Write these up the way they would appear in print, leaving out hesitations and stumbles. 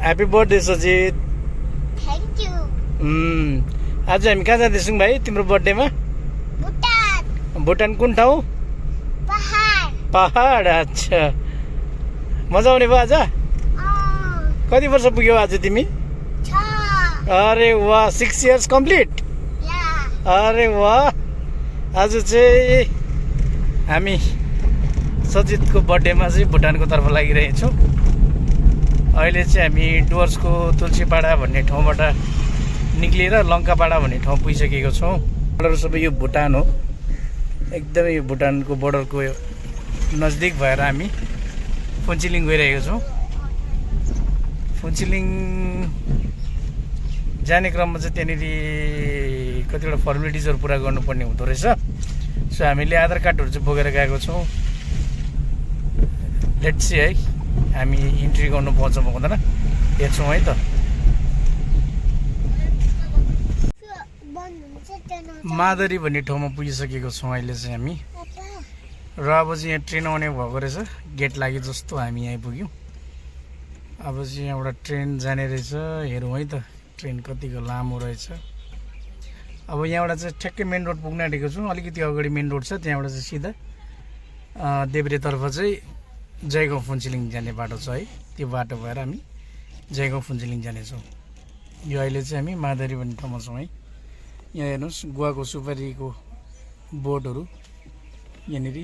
Happy birthday Sajith. Thank you. आज हामी कहाँ जाँदैछौँ भाइ तिम्रो बर्थडेमा? भुटान। भुटान कुन ठाउँ? पहाड। अच्छा, मजा आउने भयो आज? कति वर्ष पुग्यौ आज तिमी? अरे वाह, 6 इयर्स कम्प्लिट। अरे वाह, आज चाहिँ हामी सजितको बर्थडेमा चाहिँ भुटानको तर्फ लागिरहेछौँ। अहिले चाहिँ हामी डुवर्सको तुलसीपाडा भन्ने ठाउँबाट निक्लिएर लङ्कापाडा भन्ने ठाउँ पुगिसकेको छौँ। बोर्डर सबै यो भुटान हो, एकदमै यो भुटानको बोर्डरको नजिक भएर हामी फुन्चेलिङ गइरहेको छौँ। फुन्चेलिङ जाने क्रममा चाहिँ त्यहाँनिर कतिवटा फर्मालिटिजहरू पुरा गर्नुपर्ने हुँदो रहेछ। सो हामीले आधार कार्डहरू चाहिँ बोकेर गएको छौँ। लेट्स सी है, हामी इन्ट्री गर्नु पाउँछ पाउँदैन हेर्छौँ है त। मादरी भन्ने ठाउँमा पुगिसकेको छौँ अहिले चाहिँ हामी। र अब चाहिँ यहाँ ट्रेन आउने भएको रहेछ, गेट लाग्यो जस्तो हामी यहाँ आइपुग्यौँ। अब चाहिँ यहाँबाट ट्रेन जाने रहेछ, हेरौँ है त ट्रेन कतिको लामो रहेछ। अब यहाँबाट चाहिँ ठ्याक्कै मेन रोड पुग्न आँटेको छौँ। अलिकति अगाडि मेन रोड छ, त्यहाँबाट चाहिँ सिधा देब्रेतर्फ चाहिँ जयगाउँ फुन्चेलिङ जाने बाटो छ है। त्यो बाटो भएर हामी जयगाउँ फुन्चेलिङ जानेछौँ। यो अहिले चाहिँ हामी मादरी भन्ने ठाउँमा छौँ है। यहाँ हेर्नुहोस् गुवाको सुपारीको बोटहरू यहाँनिर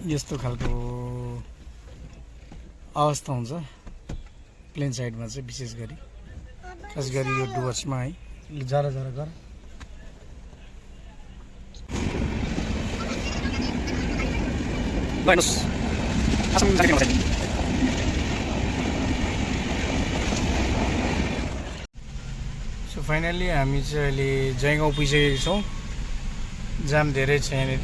यस्तो खालको अवस्था हुन्छ प्लेन साइडमा चाहिँ, विशेष गरी खास गरी यो डुवर्समा है। जरा जरा गर सो फाइनली हामी चाहिँ अहिले जयगाउँ पुगिसकेको छौँ। जाम धेरै छ यहाँनिर,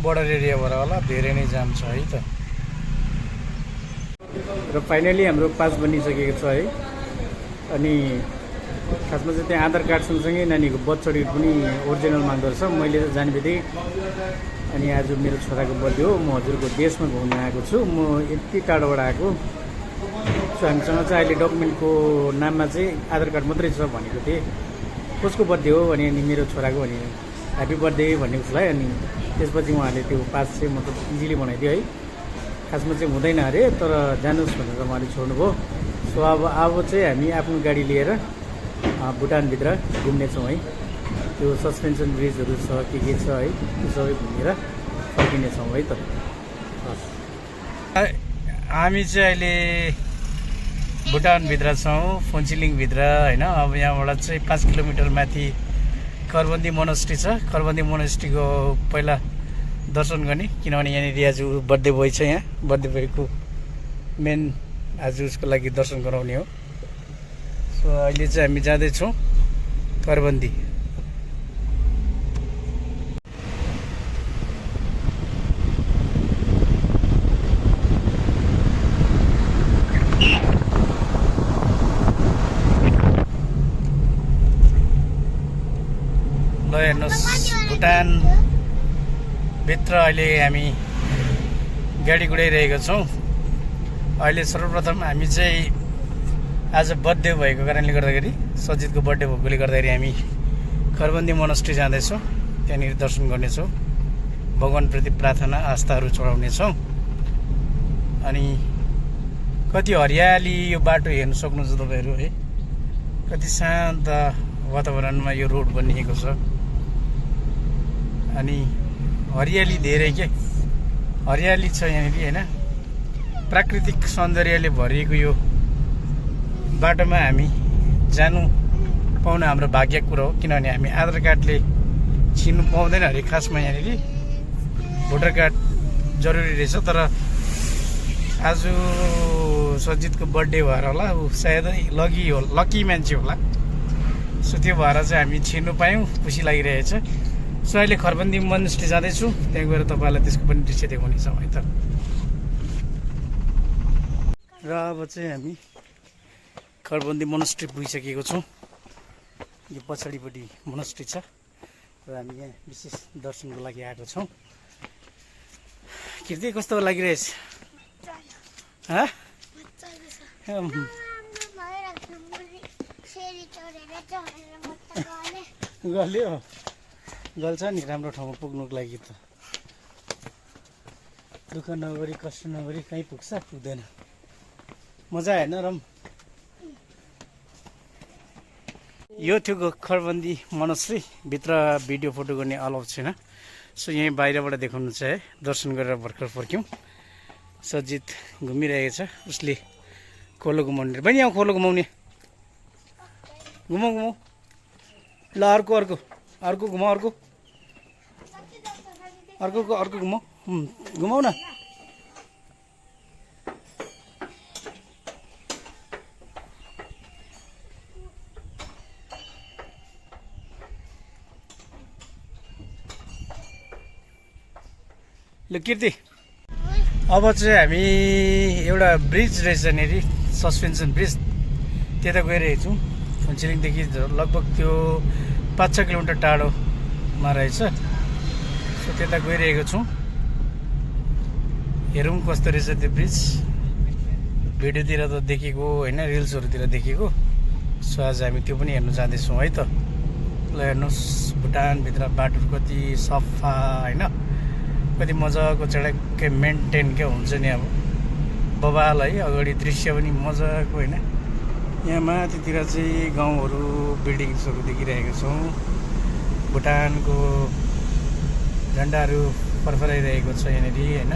बोर्डर एरिया भएर होला धेरै नै जाम छ है त। र फाइनली हाम्रो पास बनिसकेको छ है। अनि खासमा चाहिँ त्यहाँ आधार कार्ड सँगसँगै नानीको बर्थ सर्टिफिकेट पनि ओरिजिनल माग्दो रहेछ। मैले त जाने बित्तिकै, अनि आज मेरो छोराको बर्थडे हो, म हजुरको देशमा घुम्न आएको छु, म यति टाढोबाट आएको। सो हामीसँग चाहिँ अहिले डकुमेन्टको नाममा चाहिँ आधार कार्ड मात्रै छ भनेको थिएँ। कसको बर्थडे हो भने अनि मेरो छोराको भने ह्याप्पी बर्थडे भन्ने उसलाई। अनि त्यसपछि उहाँले त्यो पास चाहिँ मतलब इजिली बनाइदियो है। खासमा चाहिँ हुँदैन अरे, तर जानुहोस् भनेर उहाँले छोड्नुभयो। सो अब चाहिँ हामी आफ्नो गाडी लिएर भुटानभित्र घुम्नेछौँ है। त्यो सस्पेन्सन ब्रिजहरू छ के छ है, त्यो सबै घुमेर फर्किनेछौँ है त। हामी चाहिँ अहिले भुटानभित्र छौँ, फुन्चेलिङभित्र होइन। अब यहाँबाट चाहिँ 5 किलोमिटर माथि करबन्दी मोनेस्ट्री छ। करबन्दी मोनेस्ट्रीको पहिला दर्शन गर्ने, किनभने यहाँनिर आज बर्थडे बोय छ। यहाँ बर्थडे बोयको मेन आज उसको लागि दर्शन गराउने हो। सो अहिले चाहिँ हामी जाँदैछौँ करबन्दी। ल हेर्नुहोस् भुटानभित्र अहिले हामी गाडी कुदाइरहेका छौँ। अहिले सर्वप्रथम हामी चाहिँ आज बर्थडे भएको कारणले गर्दाखेरि, सजितको बर्थडे भएकोले गर्दाखेरि हामी करबन्दी मोनेस्ट्री जाँदैछौँ। त्यहाँनिर दर्शन गर्नेछौँ, भगवान्प्रति प्रार्थना आस्थाहरू चढाउनेछौँ। अनि कति हरियाली यो बाटो हेर्नु सक्नुहुन्छ तपाईँहरू है। कति शान्त वातावरणमा यो रोड बनिएको छ। अनि हरियाली धेरै के हरियाली छ यहाँनिर होइन। प्राकृतिक सौन्दर्यले भरिएको यो बाटोमा हामी जानु पाउनु हाम्रो भाग्यको कुरो हो। किनभने हामी आधार कार्डले छिर्नु पाउँदैन अरे। खासमा यहाँनिर भोटर कार्ड जरुरी रहेछ। तर आज सजितको बर्थडे भएर होला, ऊ सायद लकी मान्छे होला। सो त्यो भएर चाहिँ हामी छिर्नु पायौँ, खुसी लागिरहेछ। सो अहिले करबन्दी मोनेस्ट्री जाँदैछु, त्यहाँ गएर तपाईँलाई त्यसको पनि दृश्य देखाउनेछौँ है त। र अब चाहिँ हामी करबन्दी मोनेस्ट्री पुगिसकेको छौँ। यो पछाडिपट्टि मोनेस्ट्री छ र हामी यहाँ विशेष दर्शनको लागि आएको छौँ। कृति कस्तो लागिरहेछ? हाँ मजाको छ अम्, राम्रो भइरहेको छ मुली फेरि चढेर चढेर मजा गले गल्यो गल्छ नि राम्रो ठाउँमा पुग्नुको लागि त दुःख नगरी कष्ट नगरी कहीँ पुग्छ पुग्दैन मजा आएन रम यो थियो खरबन्दी मोनास्ट्री भित्र भिडियो फोटो गर्ने अलाउ छैन सो यहीँ बाहिरबाट देखाउनु छ है दर्शन गरेर भर्खर फर्क्यौँ सजित घुमिरहेको छ उसले खोलो घुमाउने बहिनी आऊ खोलो घुमाउने घुमाऊ घुमाऊ ल अर्को अर्को अर्को घुमाऊ अर्को अर्को अर्को घुमाऊ घुमाऊ न ल कीर्ति अब चाहिँ हामी एउटा ब्रिज रहेछ यहाँनिर सस्पेन्सन ब्रिज त्यता गइरहेको छौँ फुन्चेलिङदेखि लगभग त्यो 5-6 किलोमिटर टाढोमा रहेछ सो त्यता गइरहेको छौँ हेरौँ कस्तो रहेछ त्यो ब्रिज भिडियोतिर त देखेको होइन रिल्सहरूतिर देखेको सो आज हामी त्यो पनि हेर्नु जाँदैछौँ है त ल हेर्नुहोस् भुटानभित्र बाटोहरू कति सफा होइन कति मजाको चढाक्कै मेन्टेन क्या हुन्छ नि अब बबाल है अगाडि दृश्य पनि मजाको होइन यहाँ माथितिर चाहिँ गाउँहरू बिल्डिङ्सहरू देखिरहेका छौँ भुटानको झन्डाहरू फरफराइरहेको छ यहाँनिर होइन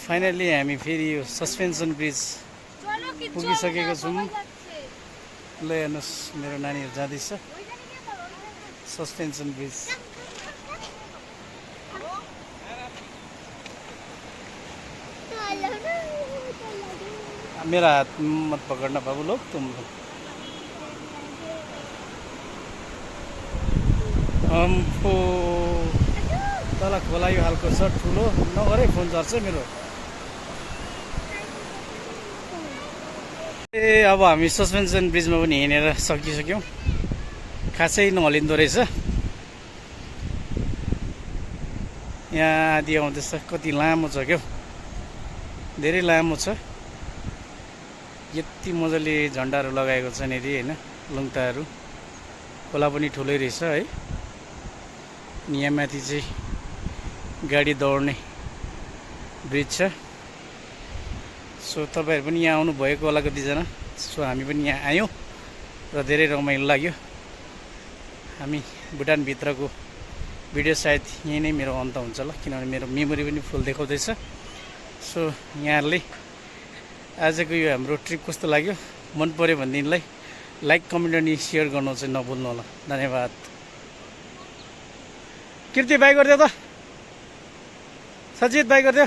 फाइनली हामी फेरि यो सस्पेन्सन ब्रिज पुगिसकेको छौँ ल हेर्नुहोस् मेरो नानीहरू जाँदैछ सस्पेन्सन ब्रिज मेरा हाथ मत पकड़ना बाबू लोग तुम लोग हमको तल खोला यो हालको छ ठुलो नगरे फोन झर्छ मेरो ए अब हामी सस्पेन्सन ब्रिजमा पनि हिँडेर सकिसक्यौँ खासै नहलिँदो रहेछ यहाँ आदि आउँदैछ कति लामो छ क्या धेरै लामो छ यति मजाले झन्डाहरू लगाएको छ यहाँनिर होइन लुङ्टाहरू खोला पनि ठुलै रहेछ है अनि यहाँ माथि चाहिँ गाडी दौड्ने ब्रिज छ सो तपाईँहरू पनि यहाँ आउनु भएको होला कतिजना सो हामी पनि यहाँ आयौँ र धेरै रमाइलो लाग्यो हामी भुटानभित्रको भिडियो सायद यहीँ नै मेरो अन्त हुन्छ ल किनभने मेरो मेमोरी पनि फुल देखाउँदैछ सो यहाँहरूले आजको यो हाम्रो ट्रिप कस्तो लाग्यो मन पऱ्यो भनेदेखिलाई लाइक कमेन्ट अनि सेयर गर्नु चाहिँ नभुल्नु होला धन्यवाद कीर्ति बाई गरिदियो त सजित बाई गरिदियो